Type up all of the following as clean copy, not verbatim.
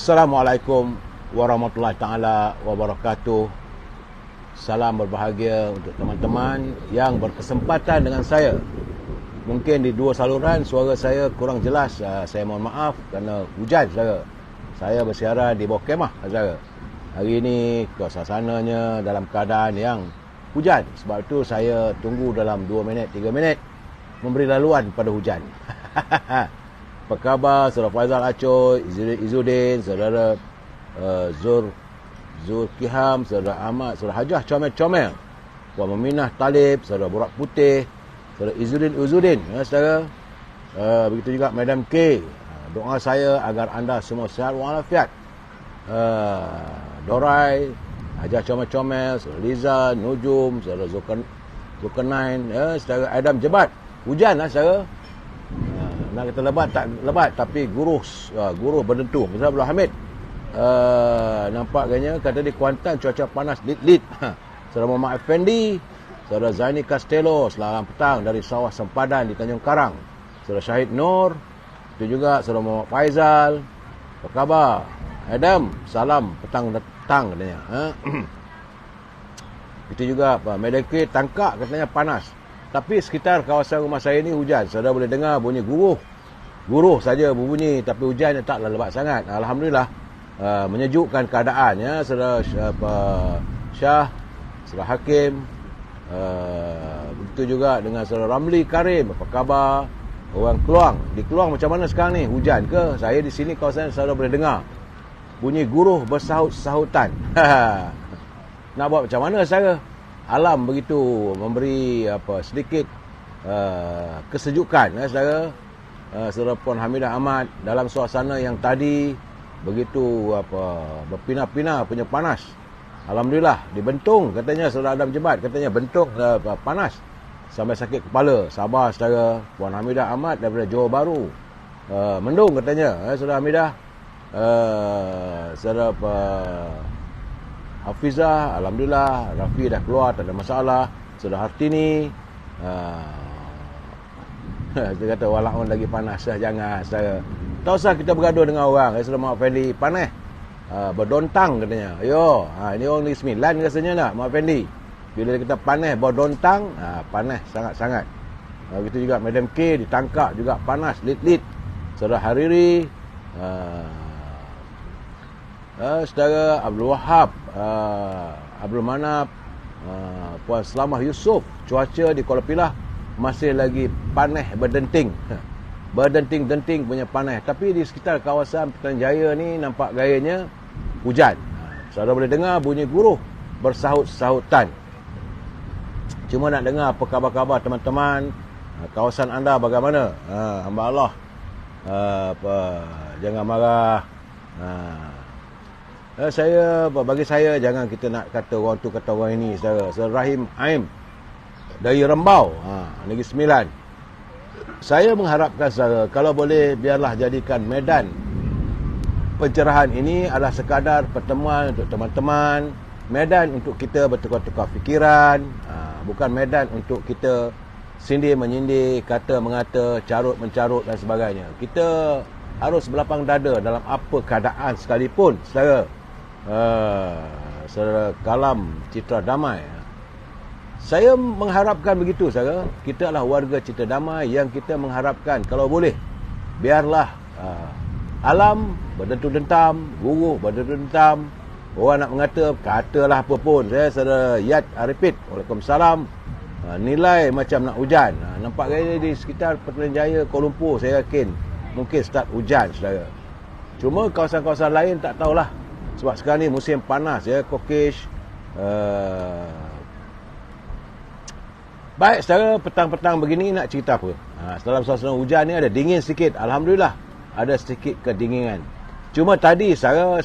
Assalamualaikum warahmatullahi taala wabarakatuh. Salam berbahagia untuk teman-teman yang berkesempatan dengan saya. Mungkin di dua saluran suara saya kurang jelas. Saya mohon maaf kerana hujan saudara. Saya bersiaran di bawah kemah saudara. Hari ini suasananya dalam keadaan yang hujan. Sebab itu saya tunggu dalam 2 minit, 3 minit memberi laluan pada hujan. Apa khabar saudara Faizal Acoy, Izzuddin, saudara Zulkiham, saudara Ahmad, saudara Hajah Comel-Comel, Puan Meminah Talib, saudara Borak Putih, saudara Izzuddin, saudara. Begitu juga Madam K. Doa saya agar anda semua sihat walafiat. Dorai, Hajah Comel-Comel, saudara Liza, Nujum, saudara Zulkarnain, saudara Adam Jebat. Hujan saudara. Nak kata lebat tapi guruh berdentum. Misalnya Abdul Hamid nampak ganya kata di Kuantan cuaca panas lit. Saudara Muhammad Effendi, saudara Zaini Castello selamat petang dari sawah sempadan di Tanjung Karang. Saudara Syahid Nur, itu juga saudara Muhammad Faizal. Apa khabar? Adam, salam petang katanya. Itu juga Medikit Tangkak katanya panas. Tapi sekitar kawasan rumah saya ni hujan. Saudara boleh dengar bunyi guruh saja berbunyi, tapi hujannya taklah lebat sangat. Alhamdulillah, menyejukkan keadaan ya. Saudara Syah, saudara Hakim, begitu juga dengan saudara Ramli Karim. Apa khabar? Orang Keluang. Di Keluang macam mana sekarang ni? Hujan ke? Saya di sini kawasan saudara boleh dengar bunyi guruh bersahut-sahutan. Nak buat macam mana saudara? Alam begitu memberi sedikit kesejukan saudara. Saudara Puan Hamidah Ahmad dalam suasana yang tadi begitu berpinah-pinah punya panas. Alhamdulillah di Bentung katanya saudara Adam Jebat katanya Bentung panas sampai sakit kepala. Sabar saudara. Puan Hamidah Ahmad daripada Johor Bahru. Mendung katanya saudara Hamidah. Saudara Hafizah, alhamdulillah. Rafi dah keluar, tak ada masalah. Saudara Hartini, dia kata walaupun lagi panas jangan saudara. Tak usah kita bergaduh dengan orang. Saudara Muhammad Fendi, panas. Berdontang katanya. Yo, ini orang Negeri Sembilan rasanya nak, Muhammad Fendi. Bila kita panas berdontang, panas sangat-sangat. Begitu juga Madam K ditangkap juga panas, lit-lit. Saudara Hariri, saudara Abdul Wahab, Abdul Manap, Puan Selamah Yusof. Cuaca di Kuala Pilah masih lagi panas berdenting. Berdenting-denting punya panas. Tapi di sekitar kawasan Putrajaya ni nampak gayanya hujan. Saudara boleh dengar bunyi guruh bersahut-sahutan. Cuma nak dengar apa khabar-khabar teman-teman. Kawasan anda bagaimana? Hamba Allah, jangan marah. Bagi saya jangan kita nak kata orang tu kata orang ini saudara. Saudara Rahim Aim dari Rembau, Negeri Sembilan. Saya mengharapkan saudara kalau boleh biarlah jadikan medan pencerahan ini adalah sekadar pertemuan untuk teman-teman, medan untuk kita bertukar-tukar fikiran, bukan medan untuk kita sindir menyindir, kata mengata, carut mencarut dan sebagainya. Kita harus berlapang dada dalam apa keadaan sekalipun saudara. Saudara Kalam Citra Damai, saya mengharapkan begitu saudara. Kita adalah warga Citra Damai yang kita mengharapkan kalau boleh biarlah alam berdentum-dentam, guruh berdentum-dentam. Orang nak mengata, katalah apa pun. Saya saudara Yat Arifit, Waalaikumsalam, nilai macam nak hujan. Nampak gaya di sekitar Putrajaya, Kuala Lumpur, saya yakin mungkin start hujan saudara. Cuma kawasan-kawasan lain tak tahulah. Sebab sekarang ni musim panas ya, kokish. Baik saudara, petang-petang begini nak cerita apa? Dalam suasana hujan ni ada dingin sikit. Alhamdulillah ada sedikit kedinginan. Cuma tadi saya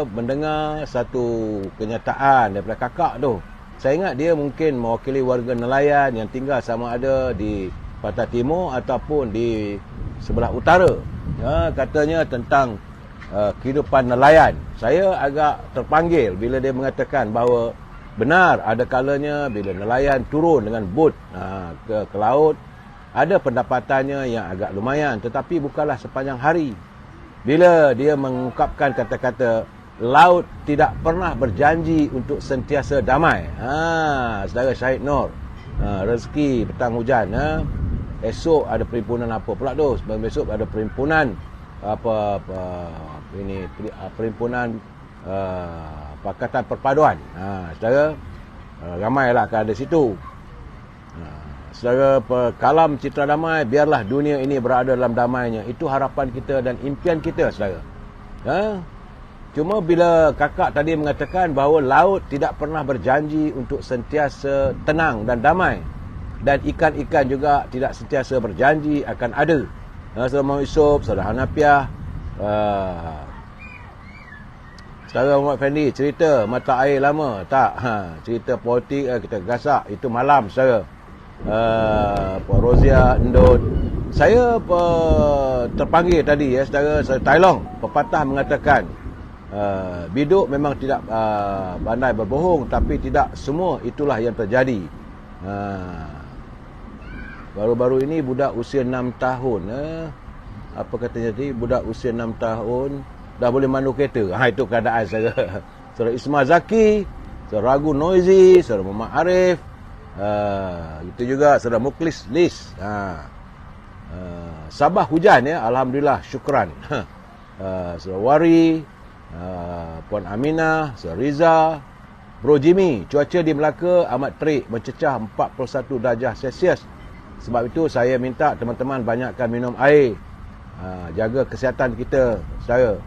mendengar satu kenyataan daripada kakak tu. Saya ingat dia mungkin mewakili warga nelayan yang tinggal sama ada di Pantai Timur ataupun di sebelah utara. Katanya tentang kehidupan nelayan. Saya agak terpanggil bila dia mengatakan bahawa benar ada kalanya bila nelayan turun dengan bot ke laut, ada pendapatannya yang agak lumayan, tetapi bukanlah sepanjang hari. bila dia mengungkapkan kata-kata laut tidak pernah berjanji untuk sentiasa damai. Saudara Syahid Nur, rezeki petang hujan. Esok ada perhimpunan apa pula tu? Besok ada perhimpunan perhimpunan Pakatan Perpaduan. Saudara, ramailah akan ada situ. Saudara, kalam citra damai, biarlah dunia ini berada dalam damainya. Itu harapan kita dan impian kita, saudara. Cuma bila kakak tadi mengatakan bahawa laut tidak pernah berjanji untuk sentiasa tenang dan damai, dan ikan-ikan juga tidak sentiasa berjanji akan ada. Saudara Muhammad Yusof, saudara Hanafiah, saudara Muhammad Fendi cerita mata air lama. Tak, cerita politik kita gasak, itu malam, saudara. Puan Rozia, Ndot. Saya terpanggil tadi, saudara Tai Long, pepatah mengatakan, biduk memang tidak pandai berbohong, tapi tidak semua itulah yang terjadi. Baru-baru ini budak usia 6 tahun, apa katanya tadi, budak usia 6 tahun dah boleh mandu kereta. Itu keadaan saudara. Saudara Ismail Zaki, saudara Ragu Noizi, saudara Muhammad Arif, itu juga saudara Muklis Lis. Sabah hujan, alhamdulillah, syukran. Saudara Wari, Puan Aminah, saudara Riza, Bro Jimmy, cuaca di Melaka amat terik, mencecah 41 darjah Celsius. Sebab itu saya minta teman-teman banyakkan minum air, jaga kesihatan kita, saudara.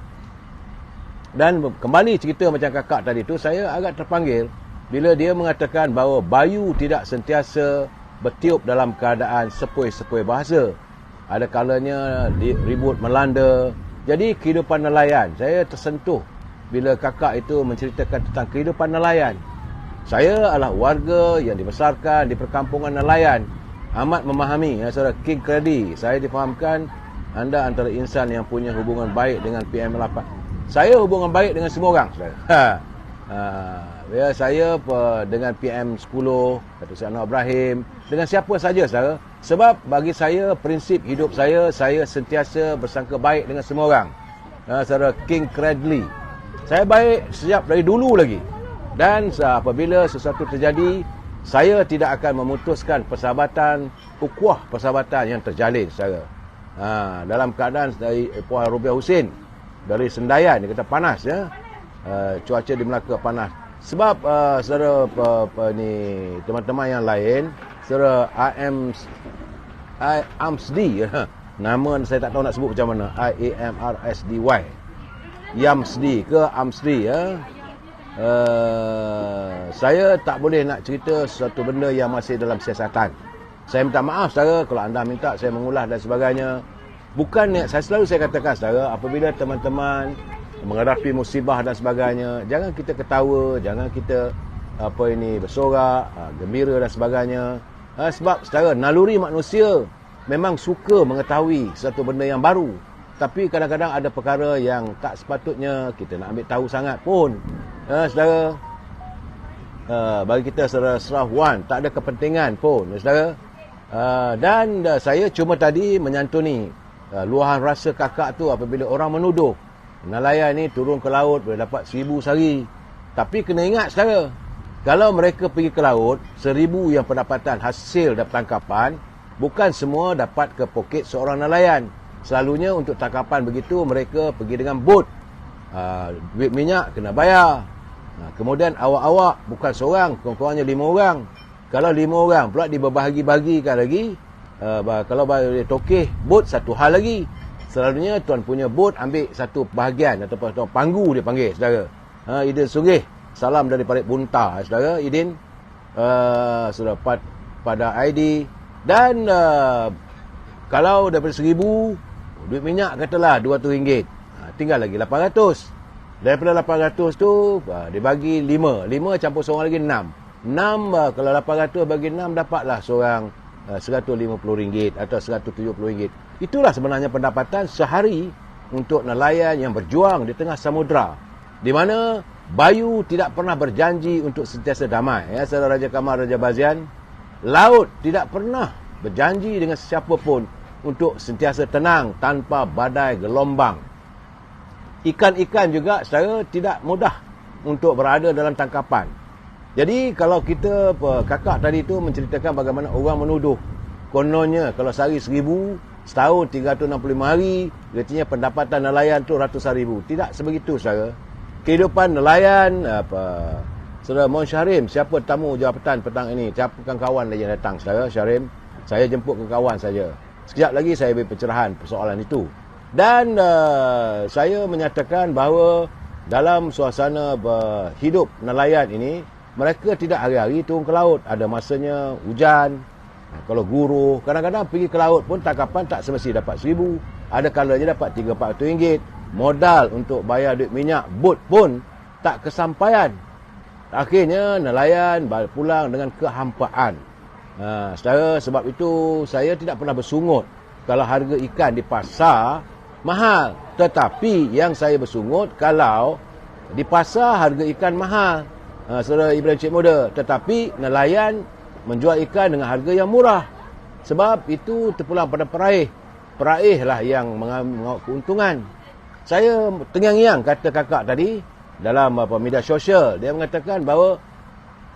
Dan kembali cerita macam kakak tadi tu, saya agak terpanggil bila dia mengatakan bahawa bayu tidak sentiasa bertiup dalam keadaan sepoi-sepoi bahasa. Ada kalanya ribut melanda. Jadi kehidupan nelayan, saya tersentuh bila kakak itu menceritakan tentang kehidupan nelayan. Saya adalah warga yang dibesarkan di perkampungan nelayan, amat memahami. Saudara King Kredi, saya difahamkan anda antara insan yang punya hubungan baik dengan PM8. Saya hubungan baik dengan semua orang, saudara. Saya dengan PM10, Datuk Seri Anwar Ibrahim, dengan siapa saja, saudara. Sebab bagi saya, prinsip hidup saya sentiasa bersangka baik dengan semua orang. Saudara King Cradley, saya baik sejak dari dulu lagi. Dan apabila sesuatu terjadi, saya tidak akan memutuskan persahabatan, ukhuwah persahabatan yang terjalin, saudara. Dalam keadaan dari Puan Rubiah Husin dari Sendayan, dia kata panas, cuaca di Melaka panas. Sebab saudara teman-teman yang lain, saudara Amsdi, nama saya tak tahu nak sebut macam mana, IAMRSDY, Yamsdi ke Amsdi, saya tak boleh nak cerita sesuatu benda yang masih dalam siasatan. Saya minta maaf, saudara, kalau anda minta saya mengulas dan sebagainya. Bukan, saya selalu katakan, saudara, apabila teman-teman menghadapi musibah dan sebagainya, jangan kita ketawa, jangan kita bersorak, gembira dan sebagainya. Sebab, saudara, naluri manusia memang suka mengetahui satu benda yang baru. Tapi kadang-kadang ada perkara yang tak sepatutnya kita nak ambil tahu sangat pun. Saudara, bagi kita, saudara Serah Wan, tak ada kepentingan pun, saudara. Dan saya cuma tadi menyantuni luahan rasa kakak tu apabila orang menuduh nelayan ni turun ke laut boleh dapat 1,000 sehari. Tapi kena ingat, saudara, kalau mereka pergi ke laut, 1,000 yang pendapatan hasil dari tangkapan, bukan semua dapat ke poket seorang nelayan. Selalunya untuk tangkapan begitu mereka pergi dengan bot. Duit minyak kena bayar. Kemudian awak-awak bukan seorang, kurang-kurangnya 5 orang. Kalau 5 orang pula diberbahagi-bahagikan lagi, kalau dia tokeh bot, satu hal lagi. Selalunya tuan punya bot ambil satu bahagian ataupun panggu dia panggil, saudara. Idin Sugih, salam dari Parit Bunta, saudara. Idin, saudara pada ID. Dan kalau daripada 1,000, duit minyak katalah RM200, tinggal lagi 800. Daripada 800 tu dibagi 5 campur seorang lagi 6. Kalau 800 bagi 6, dapatlah seorang RM150 atau RM170. Itulah sebenarnya pendapatan sehari untuk nelayan yang berjuang di tengah samudera, di mana bayu tidak pernah berjanji untuk sentiasa damai. Saudara Raja Kamal Raja Bazian, laut tidak pernah berjanji dengan sesiapa pun untuk sentiasa tenang tanpa badai gelombang. ikan-ikan juga secara tidak mudah untuk berada dalam tangkapan. Jadi kalau kita, kakak tadi tu menceritakan bagaimana orang menuduh kononnya kalau sehari 1,000, setahun 365 hari, artinya pendapatan nelayan tu ratusan ribu. Tidak sebegitu, saudara. Kehidupan nelayan, saudara Mohon Syahrim, siapa tamu jawatan petang ini? Siapa kawan lagi yang datang, saudara Syahrim? Saya jemput ke kawan saja. Sekejap lagi saya beri pencerahan persoalan itu. Dan saya menyatakan bahawa dalam suasana hidup nelayan ini, mereka tidak hari-hari turun ke laut. Ada masanya hujan, kalau guruh, kadang-kadang pergi ke laut pun tangkapan tak semesti dapat 1,000. Ada kalanya dapat 300-400 ringgit. Modal untuk bayar duit minyak bot pun tak kesampaian. Akhirnya nelayan balik pulang dengan kehampaan. Saudara, sebab itu saya tidak pernah bersungut kalau harga ikan di pasar mahal. Tetapi yang saya bersungut kalau di pasar harga ikan mahal, saudara Ibrahim Cik Muda, tetapi nelayan menjual ikan dengan harga yang murah. Sebab itu terpulang pada peraih. Peraihlah yang mengambil keuntungan. Saya tengang-tengang kata kakak tadi dalam media sosial. Dia mengatakan bahawa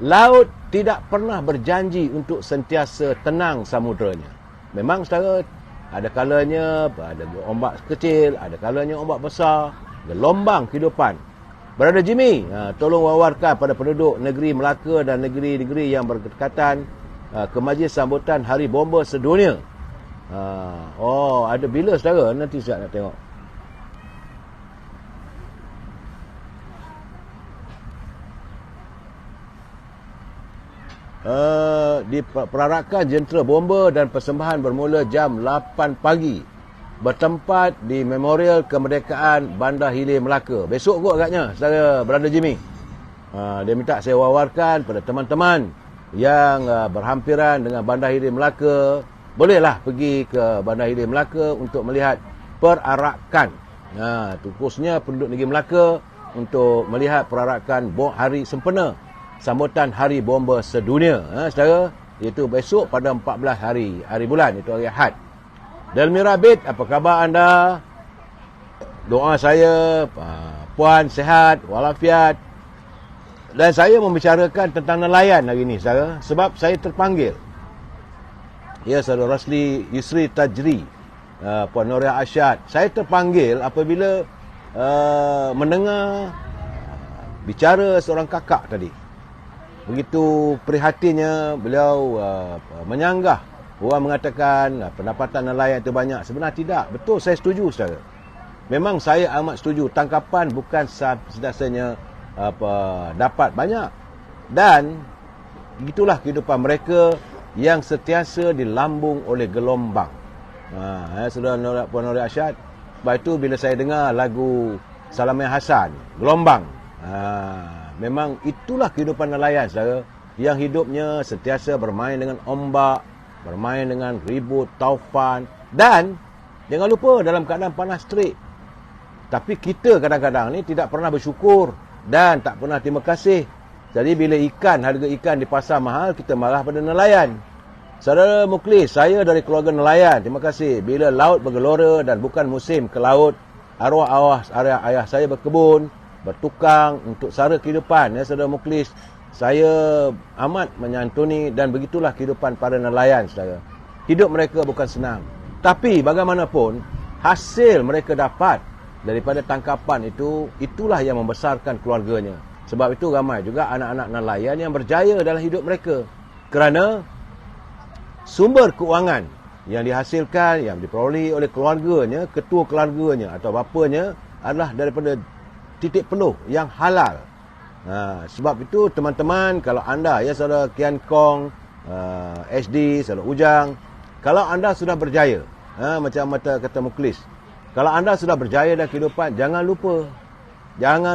laut tidak pernah berjanji untuk sentiasa tenang samudranya. Memang saudara, ada kalanya ada ombak kecil, ada kalanya ombak besar, gelombang kehidupan. Brother Jimmy, tolong wawarkan pada penduduk negeri Melaka dan negeri-negeri yang berdekatan ke majlis sambutan Hari Bomba Sedunia. Ada bila saudara? Nanti saya nak tengok. Di perarakan jentera bomba dan persembahan bermula jam 8 pagi bertempat di Memorial Kemerdekaan Bandar Hilir Melaka. Besok kot agaknya, saudara Brother Jimmy. Dia minta saya wawarkan pada teman-teman yang berhampiran dengan Bandar Hilir Melaka, bolehlah pergi ke Bandar Hilir Melaka untuk melihat perarakan. Khususnya penduduk negeri Melaka untuk melihat perarakan hari sempena sambutan Hari Bomba Sedunia, saudara, iaitu besok pada 14 hari bulan, itu hari Ahad. Delmira Bid, apa khabar anda? Doa saya puan sihat walafiat. Dan saya membicarakan tentang nelayan hari ini, saudara, sebab saya terpanggil. Ya, saudara Rasli Yusri Tajri, Puan Noria Asyad. Saya terpanggil apabila mendengar bicara seorang kakak tadi. Begitu prihatinnya beliau menyanggah. Orang mengatakan pendapatan nelayan itu banyak. Sebenarnya tidak. Betul, saya setuju, saudara. Memang saya amat setuju. Tangkapan bukan sedasanya dapat banyak. Dan begitulah kehidupan mereka yang sentiasa dilambung oleh gelombang. Saudara Puan Noria Asyad. Sebab itu bila saya dengar lagu Salameh Hasan, Gelombang, memang itulah kehidupan nelayan, saudara, yang hidupnya sentiasa bermain dengan ombak, bermain dengan ribut, taufan, dan jangan lupa dalam keadaan panas terik. Tapi kita kadang-kadang ni tidak pernah bersyukur dan tak pernah terima kasih. Jadi bila harga ikan di pasar mahal, kita marah pada nelayan. Saudara Muklis, saya dari keluarga nelayan, terima kasih. Bila laut bergelora dan bukan musim ke laut, arwah ayah saya berkebun, bertukang untuk sara kehidupan. Ya, saudara Muklis, saya amat menyantuni, dan begitulah kehidupan para nelayan, saudara. Hidup mereka bukan senang. Tapi bagaimanapun, hasil mereka dapat daripada tangkapan itu, itulah yang membesarkan keluarganya. Sebab itu ramai juga anak-anak nelayan yang berjaya dalam hidup mereka. Kerana sumber keuangan yang dihasilkan, yang diperoleh oleh keluarganya, ketua keluarganya atau bapanya adalah daripada titik peluh yang halal. Sebab itu teman-teman, kalau anda, ya saudara Kian Kong, HD, saudara Ujang, kalau anda sudah berjaya, macam kata Muklis, kalau anda sudah berjaya dalam kehidupan, jangan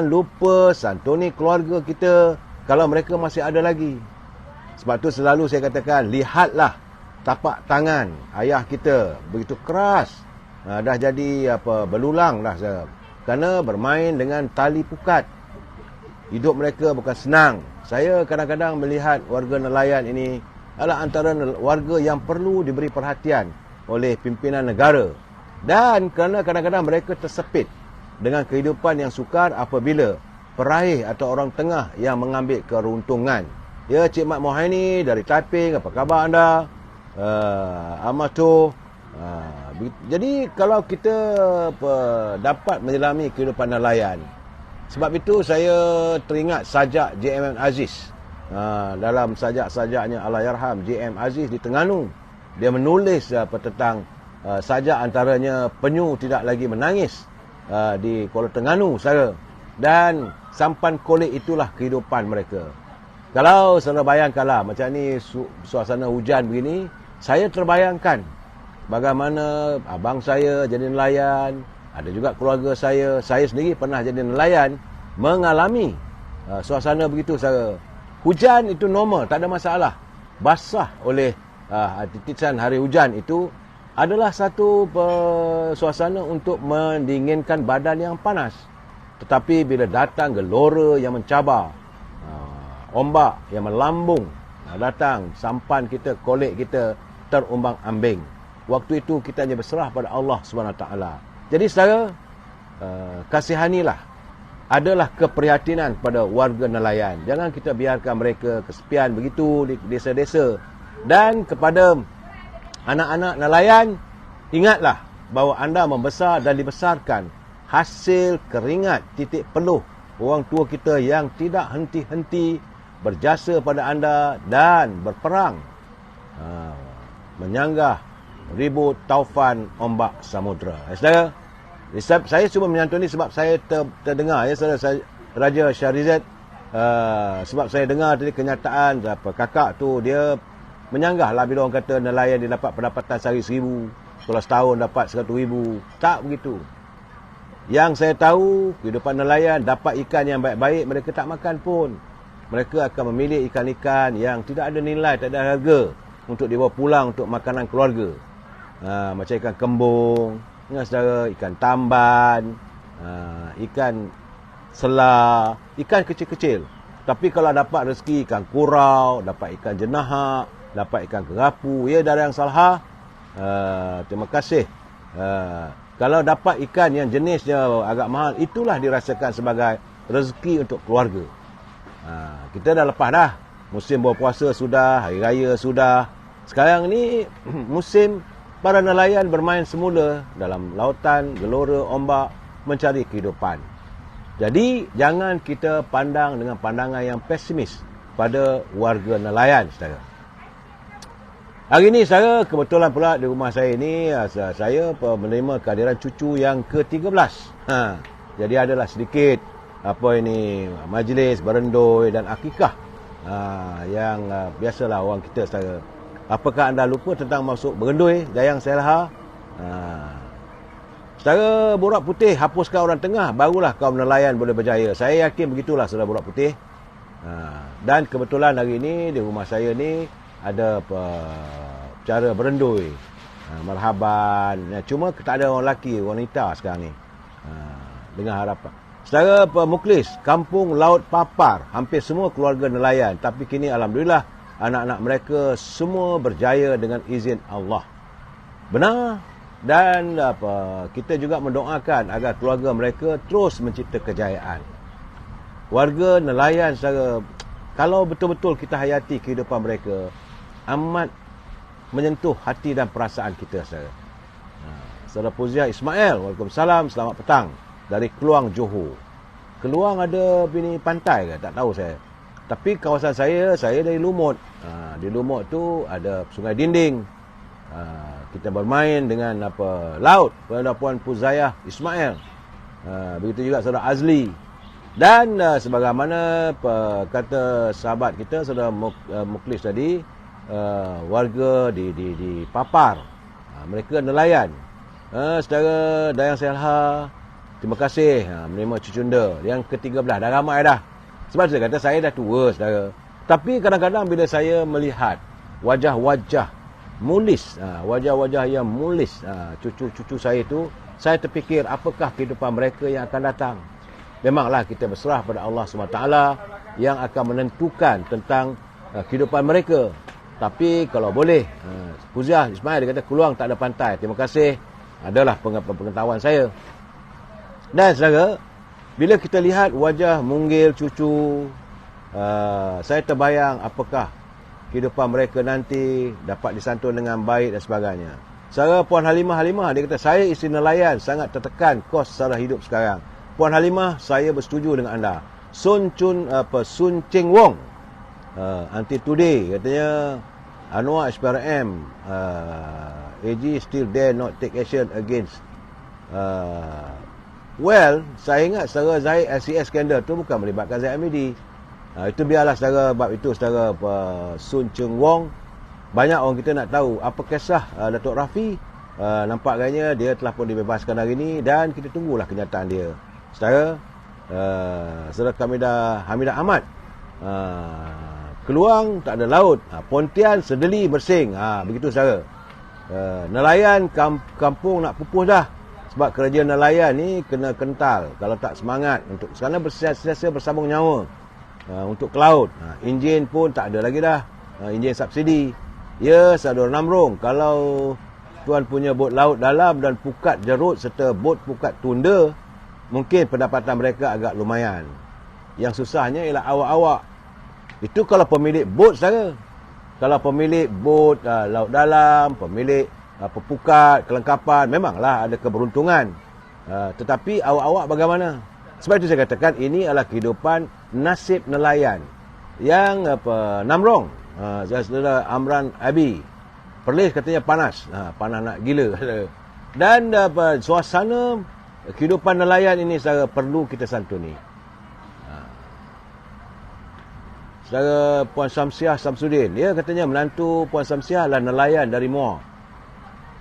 lupa santuni keluarga kita kalau mereka masih ada lagi. Sebab itu selalu saya katakan, lihatlah tapak tangan ayah kita begitu keras, dah jadi belulang dah, saudara. Kerana bermain dengan tali pukat. Hidup mereka bukan senang. Saya kadang-kadang melihat warga nelayan ini adalah antara warga yang perlu diberi perhatian oleh pimpinan negara. Dan kerana kadang-kadang mereka tersepit dengan kehidupan yang sukar apabila peraih atau orang tengah yang mengambil keuntungan. Ya, Cik Mat Mohaini dari Taiping, apa khabar anda? Amatur. Jadi kalau kita dapat menyelami kehidupan nelayan, sebab itu saya teringat sajak JM Aziz. Dalam sajak-sajaknya Allahyarham JM Aziz di Terengganu, dia menulis tentang sajak antaranya Penyu Tidak Lagi Menangis di Kuala Terengganu saudara. Dan sampan kolek itulah kehidupan mereka. Kalau saudara bayangkanlah macam ni suasana hujan begini, saya terbayangkan bagaimana abang saya jadi nelayan, ada juga keluarga saya sendiri pernah jadi nelayan, mengalami suasana begitu saudara. Hujan itu normal, tak ada masalah. Basah oleh titisan hari hujan itu adalah satu suasana untuk mendinginkan badan yang panas. Tetapi bila datang gelora yang mencabar, ombak yang melambung datang, sampan kita, kolek kita terumbang-ambing, waktu itu kita hanya berserah pada Allah SWT. Jadi saudara, kasihanilah, adalah keprihatinan pada warga nelayan. Jangan kita biarkan mereka kesepian begitu di desa-desa. Dan kepada anak-anak nelayan, ingatlah bahawa anda membesar dan dibesarkan hasil keringat titik peluh orang tua kita yang tidak henti-henti berjasa pada anda dan berperang menyanggah ribut taufan ombak samudera. Saudara, saya cuma menyantuni sebab saya terdengar, ya saudara, Raja Shahrizad, sebab saya dengar tadi kenyataan kakak tu dia menyanggah lah bila orang kata nelayan dia dapat pendapatan sehari 1,000, kalau setahun dapat 100,000. Tak begitu. Yang saya tahu, kehidupan nelayan dapat ikan yang baik-baik, mereka tak makan pun. Mereka akan memilih ikan-ikan yang tidak ada nilai, tak ada harga untuk dibawa pulang untuk makanan keluarga. Macam ikan kembung, saudara, ikan tamban, ikan selar, ikan kecil-kecil. Tapi kalau dapat rezeki ikan kurau, dapat ikan jenahak, dapat ikan kerapu, ya dari yang salah, terima kasih. Kalau dapat ikan yang jenisnya agak mahal, itulah dirasakan sebagai rezeki untuk keluarga. Kita dah lepas dah. Musim berpuasa sudah, hari raya sudah. Sekarang ni musim para nelayan bermain semula dalam lautan, gelora, ombak, mencari kehidupan. Jadi, jangan kita pandang dengan pandangan yang pesimis pada warga nelayan, saudara. Hari ini saya kebetulan pula di rumah saya ini, saya menerima kehadiran cucu yang ke-13. Jadi adalah sedikit majlis berendoi dan akikah yang biasalah orang kita saudara. Apakah anda lupa tentang masuk berendoi Dayang Selha? Saudara Borak Putih hapuskan orang tengah, barulah kaum nelayan boleh berjaya. Saya yakin begitulah saudara Borak Putih. Dan kebetulan hari ini di rumah saya ni ada cara berendoi, marhaban. Cuma tak ada orang lelaki, wanita sekarang ni. Dengan harapan saudara Muklis, kampung Laut Papar, hampir semua keluarga nelayan, tapi kini alhamdulillah anak-anak mereka semua berjaya dengan izin Allah. Benar. Dan kita juga mendoakan agar keluarga mereka terus mencipta kejayaan. Warga nelayan saudara, kalau betul-betul kita hayati kehidupan mereka, amat menyentuh hati dan perasaan kita saudara. Saudara Puziah Ismail, waalaikumsalam, selamat petang dari Keluang, Johor. Keluang ada bini pantai ke? Tak tahu saya. Tapi kawasan saya dari Lumut. Di Lumut tu ada Sungai Dinding. Kita bermain dengan laut pada Puan Puzayah Ismail. Begitu juga saudara Azli. Dan sebagaimana kata sahabat kita saudara Muklis tadi, warga di Papar, mereka nelayan. Saudara Dayang Selha, terima kasih menerima cucunda yang ke-13. Dah ramai dah. Sebab saya kata saya dah tua saudara. Tapi kadang-kadang bila saya melihat wajah-wajah mulis, wajah-wajah yang mulis cucu-cucu saya itu, saya terfikir apakah kehidupan mereka yang akan datang. Memanglah kita berserah pada Allah SWT yang akan menentukan tentang kehidupan mereka. Tapi kalau boleh, Puziah Ismail dia kata Keluang tak ada pantai. Terima kasih. Adalah pengetahuan saya. Dan saudara, bila kita lihat wajah munggil cucu, saya terbayang apakah kehidupan mereka nanti dapat disantun dengan baik dan sebagainya. Saudara, Puan Halimah, dia kata, saya isteri nelayan sangat tertekan kos sara hidup sekarang. Puan Halimah, saya bersetuju dengan anda. Sun Cheng Wong, until today, katanya, Anwar SPRM, AG still dare not take action against. Well, saya ingat saudara Zahid LCS skandal tu bukan melibatkan Zaid Hamidi. Itu biarlah saudara, bab itu saudara Sun Cheng Wong. Banyak orang kita nak tahu apa kisah Datuk Rafi. Nampak agaknya dia telah pun dibebaskan hari ini dan kita tunggulah kenyataan dia. Saudara, saudara Hamidah Ahmad, Keluang tak ada laut, Pontian sedeli bersing. Begitu saudara. Nelayan kampung nak pupus dah. Sebab kerja nelayan ni kena kental. Kalau tak semangat untuk sekarang bersiasa bersambung nyawa untuk ke laut. Enjin pun tak ada lagi dah. Enjin subsidi. Ya, sadar namrung. Kalau tuan punya bot laut dalam dan pukat jerut serta bot pukat tunda, mungkin pendapatan mereka agak lumayan. Yang susahnya ialah awak-awak. Itu kalau pemilik bot saudara. Kalau pemilik bot laut dalam, pemilik pukat, kelengkapan, memanglah ada keberuntungan. Tetapi awak-awak bagaimana? Sebab itu saya katakan ini adalah kehidupan nasib nelayan yang namrong. Saudara Amran Abi, Perlis katanya panas. Panas nak gila. Dan suasana kehidupan nelayan ini saudara perlu kita santuni. Saudara Puan Samsiah Samsudin, dia katanya menantu Puan Samsiah adalah nelayan dari Muar.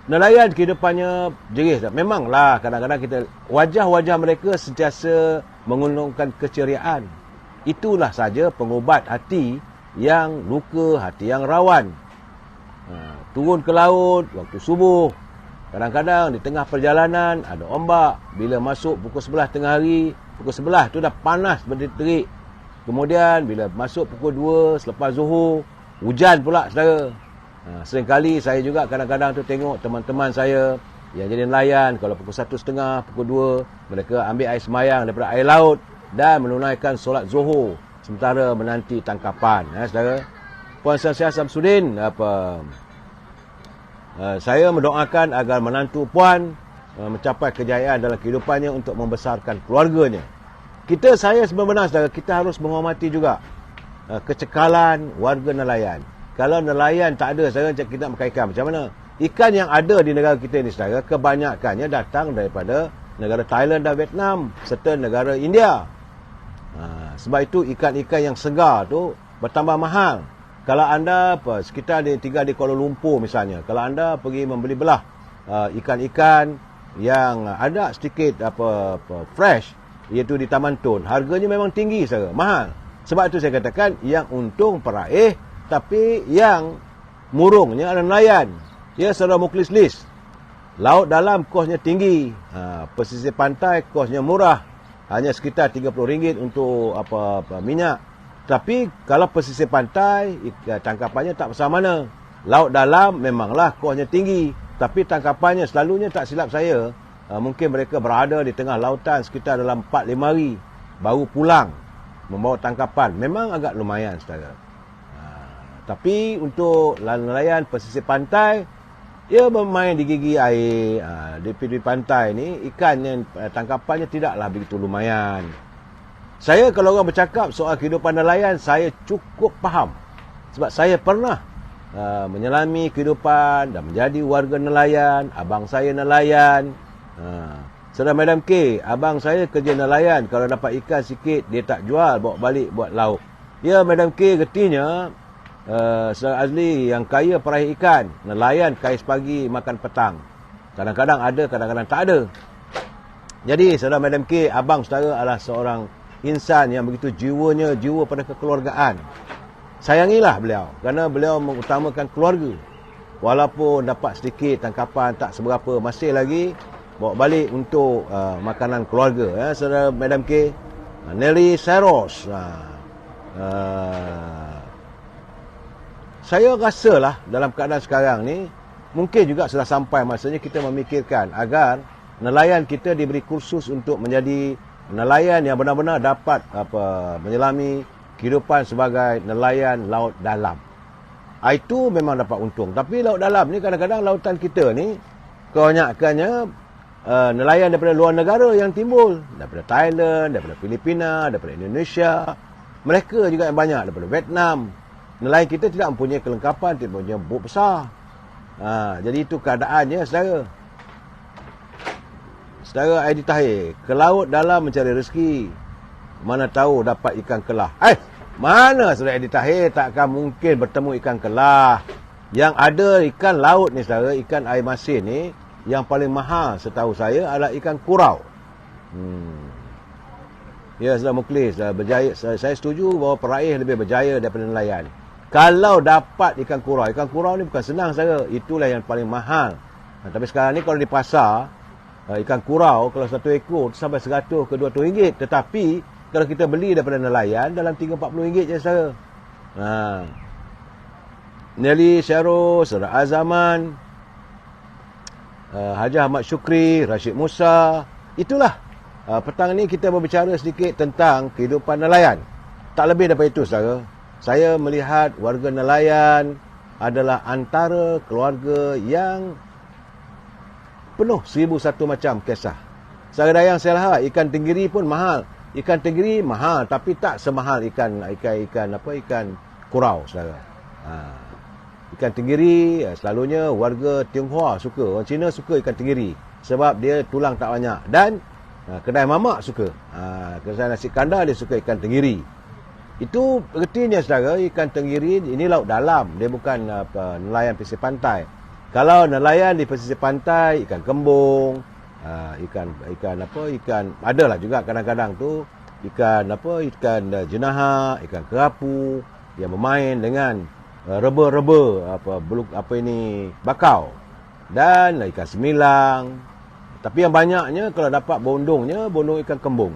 Nelayan kehidupannya jeris. Memanglah kadang-kadang kita wajah-wajah mereka sentiasa mengundangkan keceriaan. Itulah saja pengubat hati yang luka, hati yang rawan. Turun ke laut waktu subuh. Kadang-kadang di tengah perjalanan ada ombak. Bila masuk pukul 11 tengah hari, pukul 11 tu dah panas berterik. Kemudian bila masuk pukul 2 selepas zuhur, hujan pula saudara. Seringkali saya juga kadang-kadang tu tengok teman-teman saya yang jadi nelayan, kalau pukul 1.30, pukul 2, mereka ambil air semayang daripada air laut dan menunaikan solat zuhur sementara menanti tangkapan. Saudara, Puan Samsiah Samsudin, saya mendoakan agar menantu Puan mencapai kejayaan dalam kehidupannya untuk membesarkan keluarganya. Saya sebenarnya saudara, kita harus menghormati juga kecekalan warga nelayan. Kalau nelayan tak ada, saya kita nak makan ikan macam mana? Ikan yang ada di negara kita ni saudara, kebanyakannya datang daripada negara Thailand dan Vietnam serta negara India. Sebab itu ikan-ikan yang segar tu bertambah mahal. Kalau anda sekitar tinggal di Kuala Lumpur misalnya, kalau anda pergi membeli belah ikan-ikan yang ada sedikit fresh, iaitu di Taman Tun, harganya memang tinggi saudara, mahal. Sebab itu saya katakan yang untung peraih, tapi yang murungnya adalah nelayan. Ya, saudara Muklis Lis, laut dalam kosnya tinggi, pesisir pantai kosnya murah, hanya sekitar RM30 untuk minyak. Tapi kalau pesisir pantai, tangkapannya tak besar mana. Laut dalam memanglah kosnya tinggi, tapi tangkapannya selalunya tak silap saya, mungkin mereka berada di tengah lautan sekitar dalam 4-5 hari baru pulang membawa tangkapan. Memang agak lumayan saudara. Tapi untuk nelayan pesisir pantai, ia bermain di gigi air. Di pantai ni ikannya, tangkapannya tidaklah begitu lumayan. Saya kalau orang bercakap soal kehidupan nelayan, saya cukup faham. Sebab saya pernah menyelami kehidupan dan menjadi warga nelayan. Abang saya nelayan. Saudara Madam K, abang saya kerja nelayan. Kalau dapat ikan sikit, dia tak jual, bawa balik buat lauk. Ya, Madam K getinya, Saudara Azli yang kaya peraih ikan, nelayan kais pagi makan petang. Kadang-kadang ada, kadang-kadang tak ada. Jadi saudara Madam K, abang saudara adalah seorang insan yang begitu jiwanya, jiwa pada kekeluargaan. Sayangilah beliau kerana beliau mengutamakan keluarga. Walaupun dapat sedikit tangkapan tak seberapa, masih lagi bawa balik untuk makanan keluarga. Saudara Madam K, Nelly Saros. Saya rasalah dalam keadaan sekarang ni, mungkin juga sudah sampai masanya kita memikirkan agar nelayan kita diberi kursus untuk menjadi nelayan yang benar-benar dapat menyelami kehidupan sebagai nelayan laut dalam. Itu memang dapat untung. Tapi laut dalam ni kadang-kadang lautan kita ni kebanyakannya nelayan daripada luar negara yang timbul. Daripada Thailand, daripada Filipina, daripada Indonesia. Mereka juga yang banyak daripada Vietnam. Nelayan kita tidak mempunyai kelengkapan, tidak mempunyai bot besar. Jadi itu keadaannya, saudara. Saudara Aidi Tahir, ke laut dalam mencari rezeki. Mana tahu dapat ikan kelah. Mana saudara Aidi Tahir takkan mungkin bertemu ikan kelah. Yang ada ikan laut ni saudara, ikan air masin ni, yang paling mahal setahu saya adalah ikan kurau. Ya, saudara Muklis, berjaya. Saya setuju bahawa peraih lebih berjaya daripada nelayan. Kalau dapat ikan kurau ni bukan senang saudara. Itulah yang paling mahal. Tapi sekarang ni kalau di pasar, ikan kurau kalau satu ekor sampai 100 ke 200 ringgit. Tetapi kalau kita beli daripada nelayan dalam 30-40 ringgit je saudara. Nelly Syarul, Saudara Azaman, Haji Ahmad Syukri, Rashid Musa. Itulah. Petang ni kita berbicara sedikit tentang kehidupan nelayan. Tak lebih daripada itu saudara. Saya melihat warga nelayan adalah antara keluarga yang penuh 1001 macam kisah. Saudara Dayang Selha, ikan tenggiri pun mahal. Ikan tenggiri mahal tapi tak semahal ikan kurau saudara. Ikan tenggiri selalunya warga Tionghoa suka, orang Cina suka ikan tenggiri sebab dia tulang tak banyak, dan kedai mamak suka. Kedai nasi kandar dia suka ikan tenggiri. Itu ertinya saudara, ikan tenggiri ini laut dalam, dia bukan nelayan pesisir pantai. Kalau nelayan di pesisir pantai, ikan kembung, ikan adalah juga kadang-kadang tu ikan jenaha, ikan kerapu yang bermain dengan reba-reba bakau, dan ikan semilang. Tapi yang banyaknya kalau dapat bondong ikan kembung.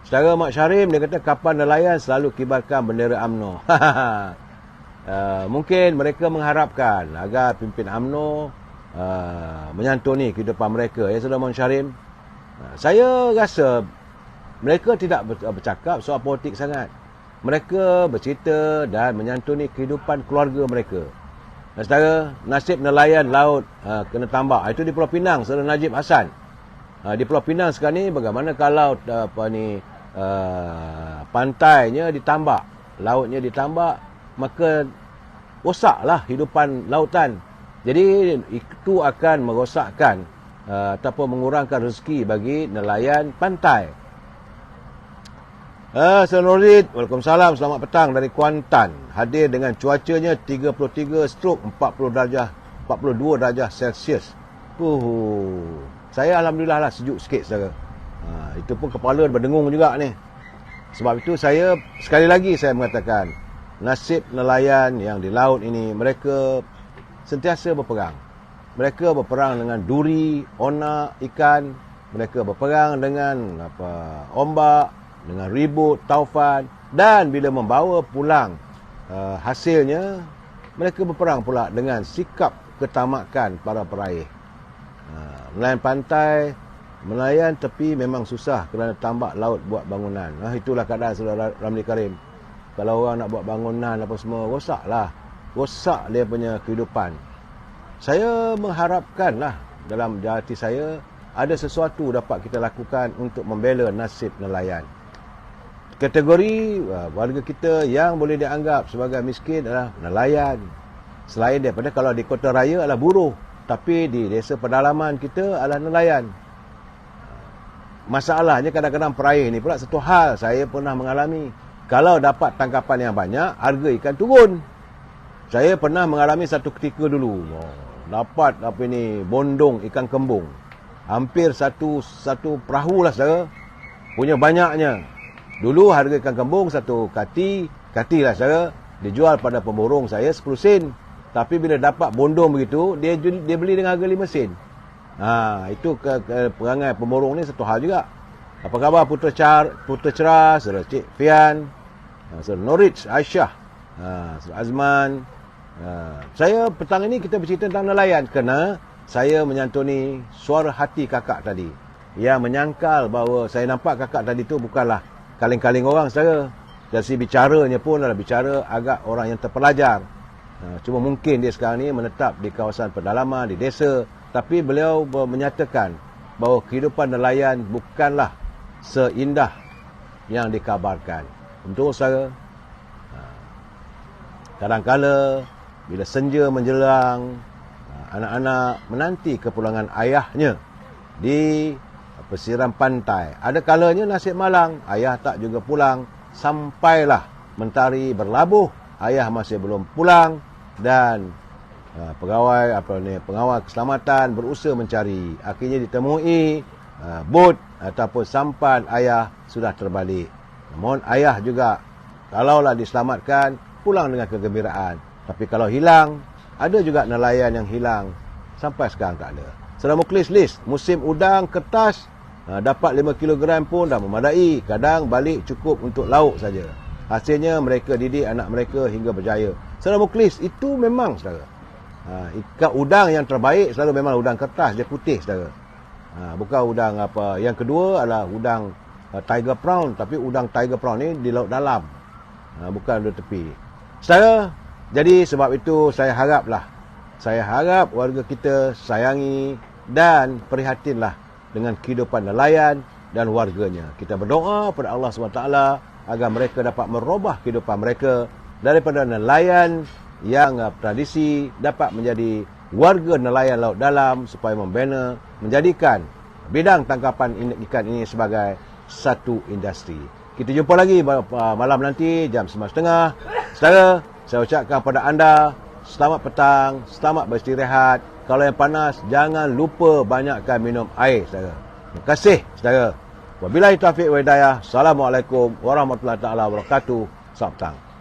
Saudara Mak Syarim dia kata kapal nelayan selalu kibarkan bendera UMNO. Mungkin mereka mengharapkan agar pimpin UMNO menyantuni kehidupan mereka, ya saudara Mak Syarim. Saya rasa mereka tidak bercakap soal politik sangat. Mereka bercerita dan menyantuni kehidupan keluarga mereka. Saudara, nasib nelayan laut kena tambak. Itu di Pulau Pinang, saudara Najib Hassan. Di Pulau Pinang sekarang ni bagaimana kalau pantainya ditambak, lautnya ditambak, maka rosaklah hidupan lautan. Jadi itu akan merosakkan ataupun mengurangkan rezeki bagi nelayan pantai. Assalamualaikum. Waalaikumsalam. Selamat petang dari Kuantan. Hadir dengan cuacanya 33/40 darjah, 42 darjah Celsius. Saya alhamdulillah lah sejuk sikit saudara. Itu pun kepala berdengung juga ni. Sebab itu saya sekali lagi saya mengatakan, nasib nelayan yang di laut ini, mereka sentiasa berperang. Mereka berperang dengan duri, onak, ikan. Mereka berperang dengan ombak, dengan ribut, taufan. Dan bila membawa pulang hasilnya, mereka berperang pula dengan sikap ketamakan para peraih. Nelayan pantai, nelayan tepi memang susah kerana tambak laut buat bangunan. Itulah keadaan saudara Ramli Karim. Kalau orang nak buat bangunan apa semua, rosaklah. Rosak dia punya kehidupan. Saya mengharapkanlah dalam hati saya ada sesuatu dapat kita lakukan untuk membela nasib nelayan. Kategori warga kita yang boleh dianggap sebagai miskin adalah nelayan. Selain daripada kalau di kota raya adalah buruh, tapi di desa pedalaman kita adalah nelayan. Masalahnya kadang-kadang peraih ni pula satu hal saya pernah mengalami. Kalau dapat tangkapan yang banyak, harga ikan turun. Saya pernah mengalami satu ketika dulu, dapat bondong ikan kembung. Hampir satu perahu lah saudara. Punya banyaknya. Dulu harga ikan kembung satu kati lah saudara, dijual pada pemborong saya 10 sen. Tapi bila dapat bondong begitu, dia beli dengan harga 5 sen. Itu perangai pemborong ni satu hal juga. Apa khabar Putra Cerah, saudara Cik Fian, saudara Norwich Aisyah, saudara Azman. Saya petang ini kita bercerita tentang nelayan kerana saya menyantuni suara hati kakak tadi yang menyangkal bahawa saya nampak kakak tadi tu bukanlah kaling-kaling orang saudara. Dari segi bicaranya pun adalah bicara agak orang yang terpelajar. Cuma mungkin dia sekarang ni menetap di kawasan pedalaman, di desa. Tapi beliau menyatakan bahawa kehidupan nelayan bukanlah seindah yang dikabarkan. Untuk saudara, kadang-kala bila senja menjelang, anak-anak menanti kepulangan ayahnya di pesisir pantai. Ada kalanya nasib malang, ayah tak juga pulang. Sampailah mentari berlabuh, ayah masih belum pulang dan pengawal keselamatan berusaha mencari. Akhirnya ditemui bot ataupun sampan ayah sudah terbalik. Namun ayah juga kalaulah diselamatkan pulang dengan kegembiraan. Tapi kalau hilang, ada juga nelayan yang hilang sampai sekarang tak ada. Saudara Mukhlis list, musim udang kertas dapat 5 kg pun dah memadai. Kadang balik cukup untuk lauk saja. Hasilnya mereka didik anak mereka hingga berjaya. Saudara Mukhlis, itu memang saudara. Ikan udang yang terbaik selalu memang udang kertas, dia putih saudara. Bukan udang apa. Yang kedua adalah udang tiger prawn, tapi udang tiger prawn ni di laut dalam. Bukan di tepi. Saudara, jadi sebab itu saya harap warga kita sayangi dan prihatinlah dengan kehidupan nelayan dan warganya. Kita berdoa kepada Allah SWT agar mereka dapat merubah kehidupan mereka daripada nelayan yang tradisi dapat menjadi warga nelayan laut dalam supaya membina, menjadikan bidang tangkapan ikan ini sebagai satu industri. Kita jumpa lagi malam nanti jam 9.30. Saudara, saya ucapkan kepada anda selamat petang, selamat beristirahat. Kalau yang panas, jangan lupa banyakkan minum air, saudara. Terima kasih, saudara. Wabillahi taufiq wa hidayah. Assalamualaikum warahmatullahi taala wabarakatuh. Selamat petang.